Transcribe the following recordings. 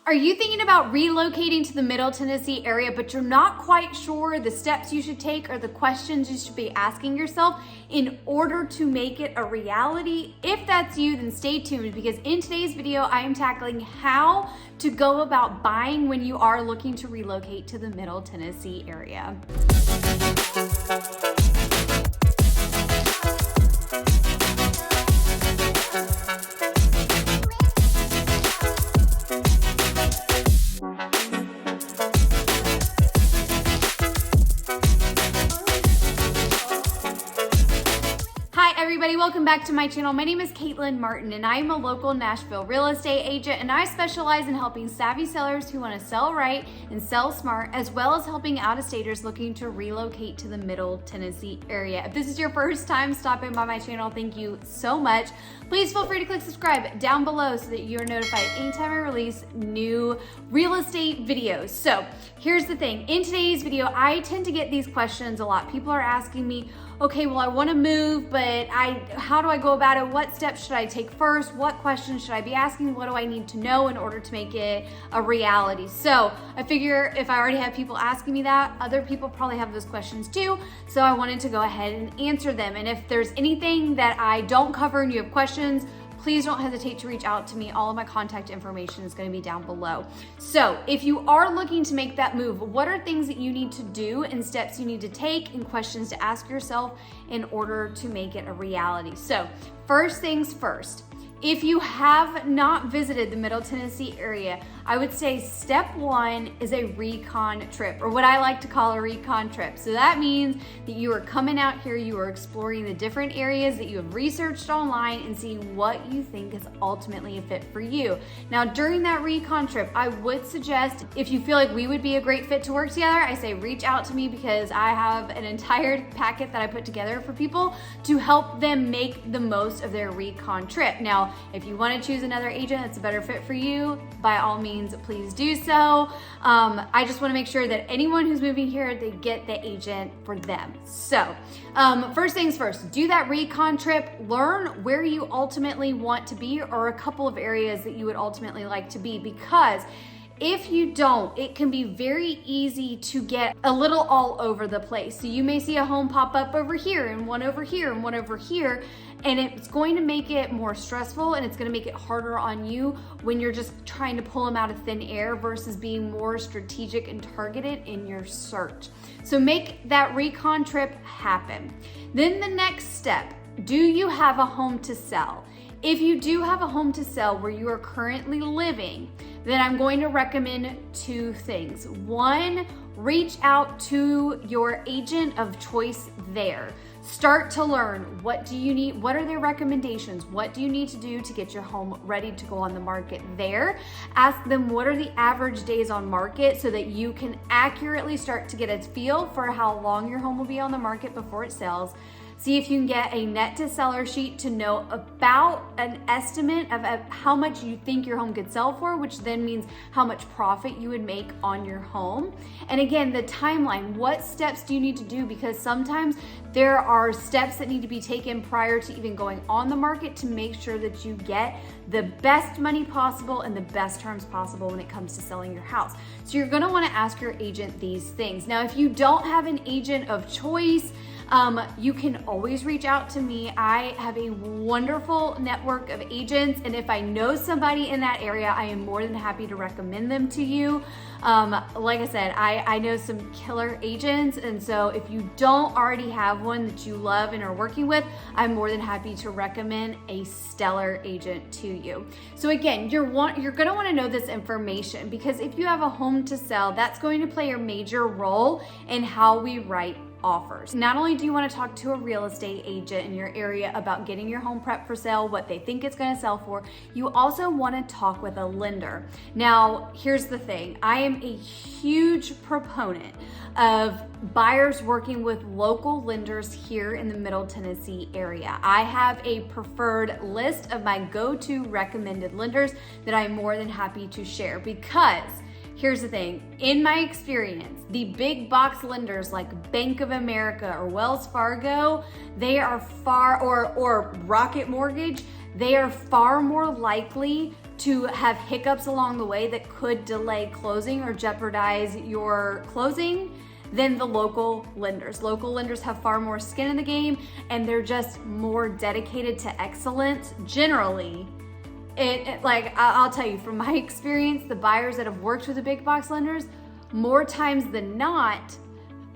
Are you thinking about relocating to the Middle Tennessee area, but you're not quite sure the steps you should take or the questions you should be asking yourself in order to make it a reality? If that's you, then stay tuned, because in today's video, I am tackling how to go about buying when you are looking to relocate to the Middle Tennessee area. Everybody, welcome back to my channel. My name is Caitlin Martin and I'm a local Nashville real estate agent, and I specialize in helping savvy sellers who want to sell right and sell smart, as well as helping out-of-staters looking to relocate to the Middle Tennessee area. If this is your first time stopping by my channel, thank you so much. Please feel free to click subscribe down below so that you're notified anytime I release new real estate videos. So here's the thing. In today's video, I tend to get these questions a lot. People are asking me, okay, well, I want to move, but how do I go about it? What steps should I take first? What questions should I be asking? What do I need to know in order to make it a reality? So I figure if I already have people asking me that, other people probably have those questions too. So I wanted to go ahead and answer them. And if there's anything that I don't cover and you have questions, please don't hesitate to reach out to me. All of my contact information is going to be down below. So if you are looking to make that move, what are things that you need to do and steps you need to take and questions to ask yourself in order to make it a reality? So first things first, if you have not visited the Middle Tennessee area, I would say step one is a recon trip, or what I like to call a recon trip. So that means that you are coming out here, you are exploring the different areas that you have researched online and seeing what you think is ultimately a fit for you. Now, during that recon trip, I would suggest, if you feel like we would be a great fit to work together, I say reach out to me, because I have an entire packet that I put together for people to help them make the most of their recon trip. Now, if you want to choose another agent that's a better fit for you, by all means, please do so. I just want to make sure that anyone who's moving here, they get the agent for them. So first things first, do that recon trip, learn where you ultimately want to be, or a couple of areas that you would ultimately like to be, because if you don't, it can be very easy to get a little all over the place. So you may see a home pop up over here and one over here and one over here, and it's going to make it more stressful, and it's going to make it harder on you when you're just trying to pull them out of thin air versus being more strategic and targeted in your search. So make that recon trip happen. Then the next step, do you have a home to sell? If you do have a home to sell where you are currently living, then I'm going to recommend two things. One, reach out to your agent of choice there. Start to learn, what do you need? What are their recommendations? What do you need to do to get your home ready to go on the market there? Ask them, what are the average days on market, so that you can accurately start to get a feel for how long your home will be on the market before it sells. See if you can get a net to seller sheet to know about an estimate of how much you think your home could sell for, which then means how much profit you would make on your home. And again, the timeline, what steps do you need to do? Because sometimes there are steps that need to be taken prior to even going on the market to make sure that you get the best money possible and the best terms possible when it comes to selling your house. So you're gonna wanna ask your agent these things. Now, if you don't have an agent of choice, you can always reach out to me. I have a wonderful network of agents, and if I know somebody in that area, I am more than happy to recommend them to you. Like I said, I know some killer agents, and so if you don't already have one that you love and are working with, I'm more than happy to recommend a stellar agent to you. So again, you're gonna wanna know this information, because if you have a home to sell, that's going to play a major role in how we write offers. Not only do you want to talk to a real estate agent in your area about getting your home prepped for sale, what they think it's going to sell for, you also want to talk with a lender. Now, here's the thing. I am a huge proponent of buyers working with local lenders here in the Middle Tennessee area. I have a preferred list of my go-to recommended lenders that I'm more than happy to share, because here's the thing, in my experience, the big box lenders like Bank of America or Wells Fargo, they are or Rocket Mortgage, they are far more likely to have hiccups along the way that could delay closing or jeopardize your closing than the local lenders. Local lenders have far more skin in the game, and they're just more dedicated to excellence generally. I'll tell you from my experience, the buyers that have worked with the big box lenders, more times than not,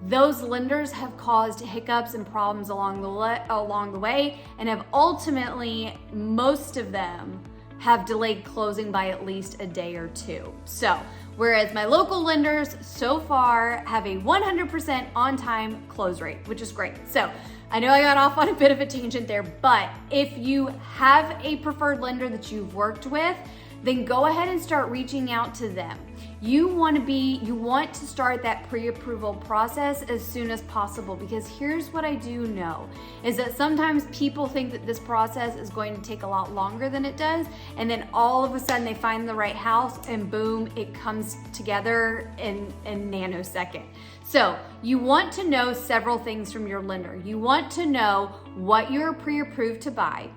those lenders have caused hiccups and problems along the way, and have ultimately, most of them have delayed closing by at least a day or two. So, whereas my local lenders so far have a 100% on-time close rate, which is great. So, I know I got off on a bit of a tangent there, but if you have a preferred lender that you've worked with, then go ahead and start reaching out to them. You want to start that pre-approval process as soon as possible, because here's what I do know is that sometimes people think that this process is going to take a lot longer than it does, and then all of a sudden they find the right house and boom, it comes together in a nanosecond. So you want to know several things from your lender. You want to know what you're pre-approved to buy.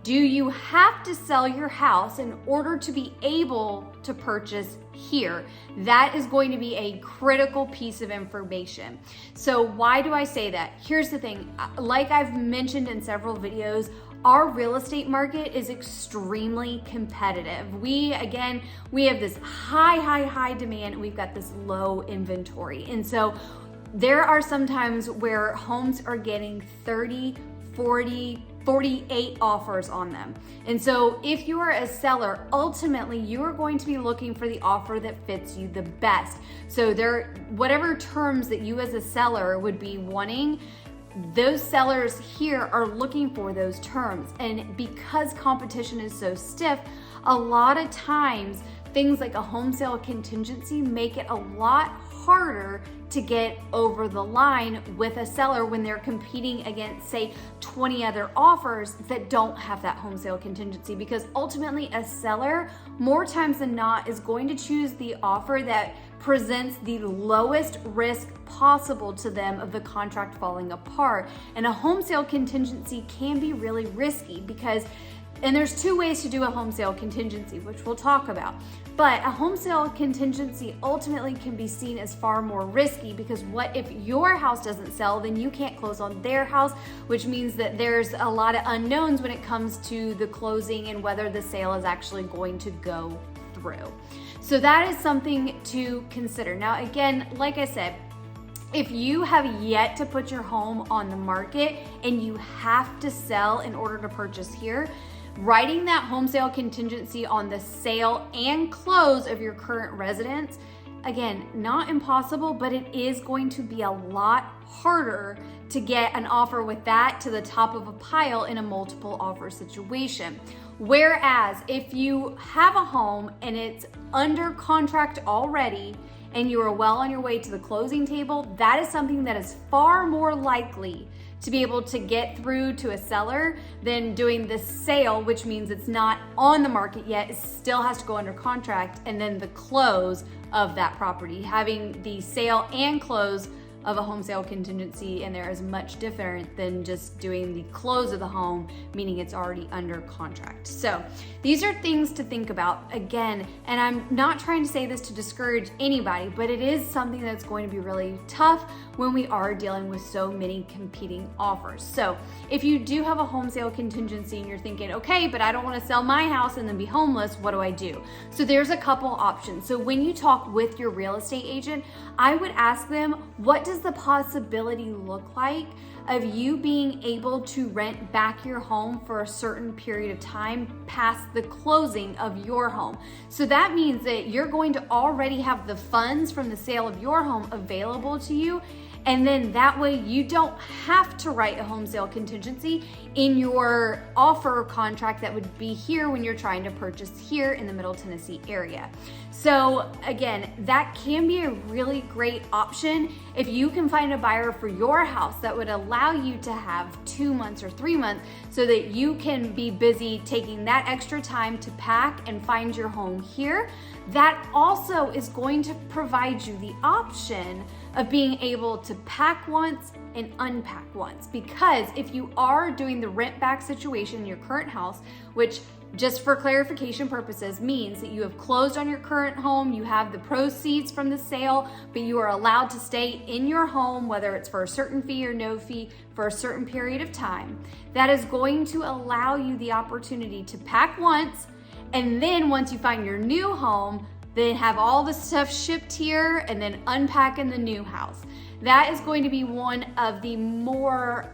Do you have to sell your house in order to be able to purchase here? That is going to be a critical piece of information. So why do I say that? Here's the thing, like I've mentioned in several videos, our real estate market is extremely competitive. We have this high demand, and we've got this low inventory. And so there are some times where homes are getting 30, 40, 48 offers on them. And so if you are a seller, ultimately you are going to be looking for the offer that fits you the best. So whatever terms that you as a seller would be wanting, those sellers here are looking for those terms. And because competition is so stiff, a lot of times things like a home sale contingency make it a lot harder to get over the line with a seller when they're competing against, say, 20 other offers that don't have that home sale contingency, because ultimately a seller, more times than not, is going to choose the offer that presents the lowest risk possible to them of the contract falling apart. And a home sale contingency can be really risky because, and there's two ways to do a home sale contingency, which we'll talk about. But a home sale contingency ultimately can be seen as far more risky, because what if your house doesn't sell, then you can't close on their house, which means that there's a lot of unknowns when it comes to the closing and whether the sale is actually going to go through. So that is something to consider. Now, again, like I said, if you have yet to put your home on the market and you have to sell in order to purchase here, writing that home sale contingency on the sale and close of your current residence, again, not impossible, but it is going to be a lot harder to get an offer with that to the top of a pile in a multiple offer situation. Whereas if you have a home and it's under contract already and you are well on your way to the closing table, that is something that is far more likely to be able to get through to a seller than doing the sale, which means it's not on the market yet, it still has to go under contract, and then the close of that property. Having the sale and close of a home sale contingency in there is much different than just doing the close of the home, meaning it's already under contract. So these are things to think about. Again, and I'm not trying to say this to discourage anybody, but it is something that's going to be really tough when we are dealing with so many competing offers. So if you do have a home sale contingency and you're thinking, okay, but I don't want to sell my house and then be homeless, what do I do? So there's a couple options. So when you talk with your real estate agent, I would ask them, what does the possibility look like of you being able to rent back your home for a certain period of time past the closing of your home? So that means that you're going to already have the funds from the sale of your home available to you, and then that way you don't have to write a home sale contingency in your offer contract that would be here when you're trying to purchase here in the Middle Tennessee area. So again, that can be a really great option if you can find a buyer for your house that would allow you to have 2 months or 3 months so that you can be busy taking that extra time to pack and find your home here. That also is going to provide you the option of being able to pack once and unpack once, because if you are doing the rent back situation in your current house, which just for clarification purposes, means that you have closed on your current home, you have the proceeds from the sale, but you are allowed to stay in your home, whether it's for a certain fee or no fee, for a certain period of time. That is going to allow you the opportunity to pack once, and then once you find your new home, then have all the stuff shipped here and then unpack in the new house. That is going to be one of the more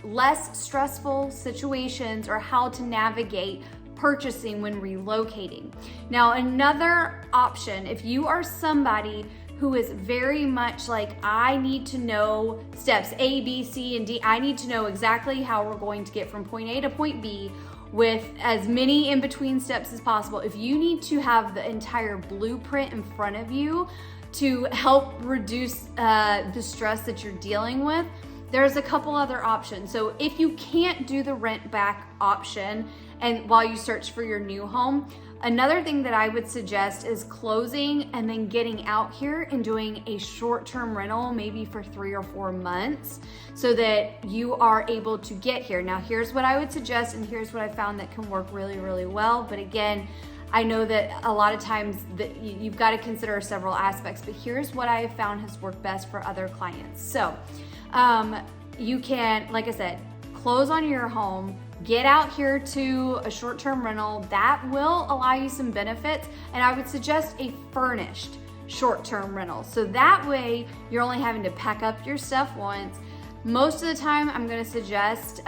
less stressful situations, or how to navigate purchasing when relocating. Now, another option, if you are somebody who is very much like, I need to know steps A, B, C, and D, I need to know exactly how we're going to get from point A to point B with as many in between steps as possible. If you need to have the entire blueprint in front of you to help reduce the stress that you're dealing with, there's a couple other options. So if you can't do the rent back option and while you search for your new home, another thing that I would suggest is closing and then getting out here and doing a short-term rental, maybe for 3 or 4 months, so that you are able to get here. Now, here's what I would suggest, and here's what I found that can work really, really well. But again, I know that a lot of times that you've got to consider several aspects, but here's what I have found has worked best for other clients. So you can, like I said, close on your home, get out here to a short-term rental. That will allow you some benefits, and I would suggest a furnished short-term rental. So that way you're only having to pack up your stuff once. Most of the time, I'm gonna suggest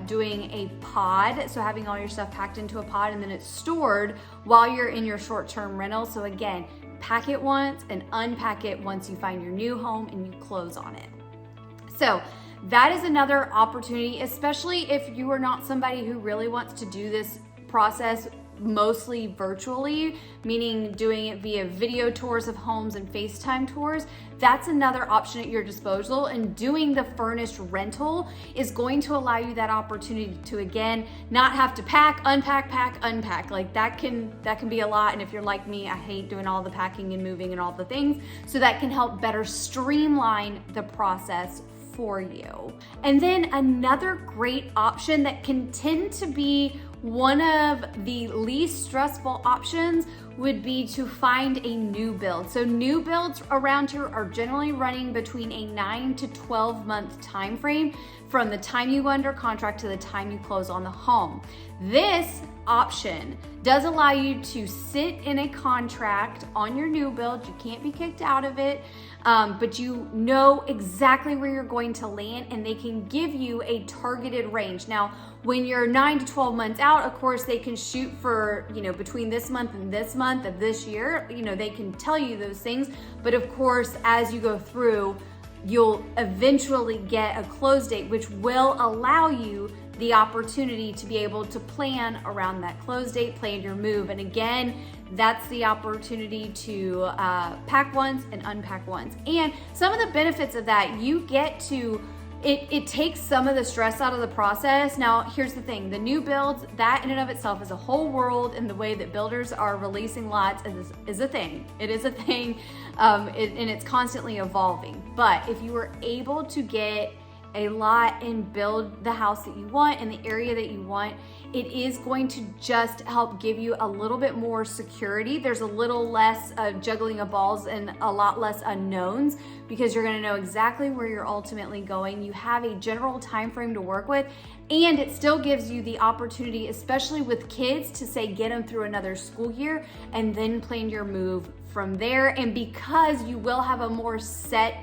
doing a pod, so having all your stuff packed into a pod and then it's stored while you're in your short-term rental. So again, pack it once and unpack it once you find your new home and you close on it. So that is another opportunity, especially if you are not somebody who really wants to do this process mostly virtually, meaning doing it via video tours of homes and FaceTime tours. That's another option at your disposal, and doing the furnished rental is going to allow you that opportunity to, again, not have to pack, unpack. Like that can be a lot, and if you're like me, I hate doing all the packing and moving and all the things, so that can help better streamline the process for you. And then another great option that can tend to be one of the least stressful options would be to find a new build. So new builds around here are generally running between a 9 to 12 month time frame from the time you go under contract to the time you close on the home. This option does allow you to sit in a contract on your new build. You can't be kicked out of it, but you know exactly where you're going to land, and they can give you a targeted range. Now, when you're 9 to 12 months out, of course, they can shoot for, between this month and this month of this year, they can tell you those things. But of course, as you go through, you'll eventually get a close date, which will allow you the opportunity to be able to plan around that close date, plan your move. And again, that's the opportunity to pack once and unpack once. And some of the benefits of that, you get to, it takes some of the stress out of the process. Now, here's the thing, the new builds, that in and of itself is a whole world, and the way that builders are releasing lots is a thing. It is a thing, and it's constantly evolving. But if you were able to get a lot and build the house that you want in the area that you want, it is going to just help give you a little bit more security. There's a little less juggling of balls and a lot less unknowns, because you're gonna know exactly where you're ultimately going. You have a general time frame to work with, and it still gives you the opportunity, especially with kids, to say get them through another school year and then plan your move from there. And because you will have a more set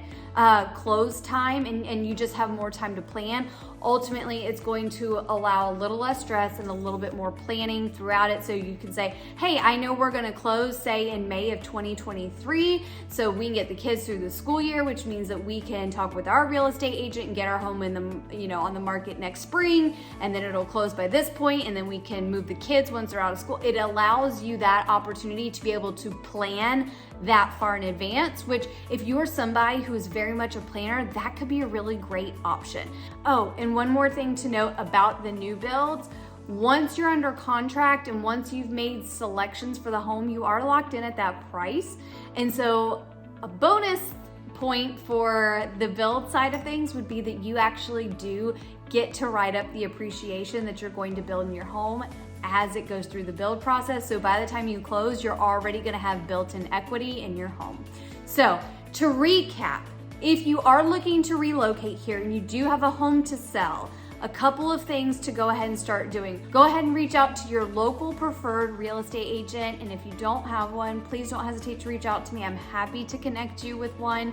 close time and you just have more time to plan, ultimately it's going to allow a little less stress and a little bit more planning throughout it. So you can say, hey, I know we're gonna close, say, in May of 2023, so we can get the kids through the school year, which means that we can talk with our real estate agent and get our home in the, on the market next spring, and then it'll close by this point, and then we can move the kids once they're out of school. It allows you that opportunity to be able to plan that far in advance, which if you're somebody who is very much a planner, that could be a really great option. Oh, and one more thing to note about the new builds. Once you're under contract and once you've made selections for the home, you are locked in at that price. And so a bonus point for the build side of things would be that you actually do get to write up the appreciation that you're going to build in your home as it goes through the build process. So by the time you close, you're already gonna have built-in equity in your home. So to recap, if you are looking to relocate here and you do have a home to sell, a couple of things to go ahead and start doing. Go ahead and reach out to your local preferred real estate agent. And if you don't have one, please don't hesitate to reach out to me. I'm happy to connect you with one.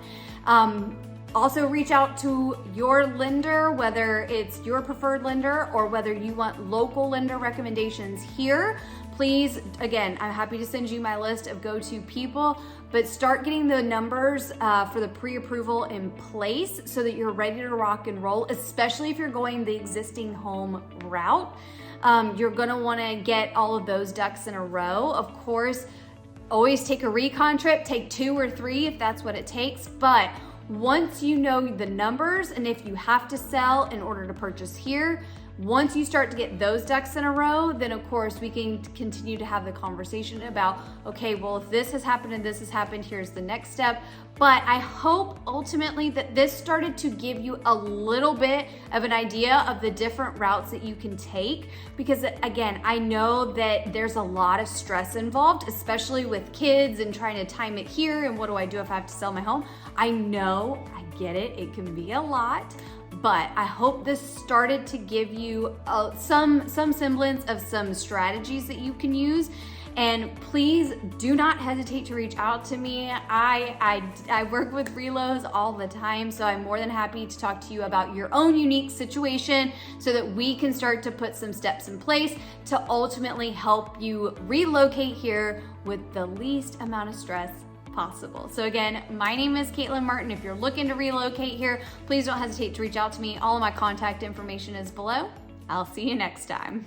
Also reach out to your lender, whether it's your preferred lender or whether you want local lender recommendations here. Please, again, I'm happy to send you my list of go-to people, but start getting the numbers for the pre-approval in place so that you're ready to rock and roll, especially if you're going the existing home route. You're gonna wanna get all of those ducks in a row. Of course, always take a recon trip, take 2 or 3 if that's what it takes, but once you know the numbers and if you have to sell in order to purchase here, once you start to get those ducks in a row, then of course we can continue to have the conversation about, okay, well, if this has happened and this has happened, here's the next step. But I hope ultimately that this started to give you a little bit of an idea of the different routes that you can take. Because again, I know that there's a lot of stress involved, especially with kids and trying to time it here and what do I do if I have to sell my home? I know, I get it, it can be a lot. But I hope this started to give you some semblance of some strategies that you can use. And please do not hesitate to reach out to me. I work with relos all the time, so I'm more than happy to talk to you about your own unique situation so that we can start to put some steps in place to ultimately help you relocate here with the least amount of stress possible. So again, my name is Caitlin Martin. If you're looking to relocate here, please don't hesitate to reach out to me. All of my contact information is below. I'll see you next time.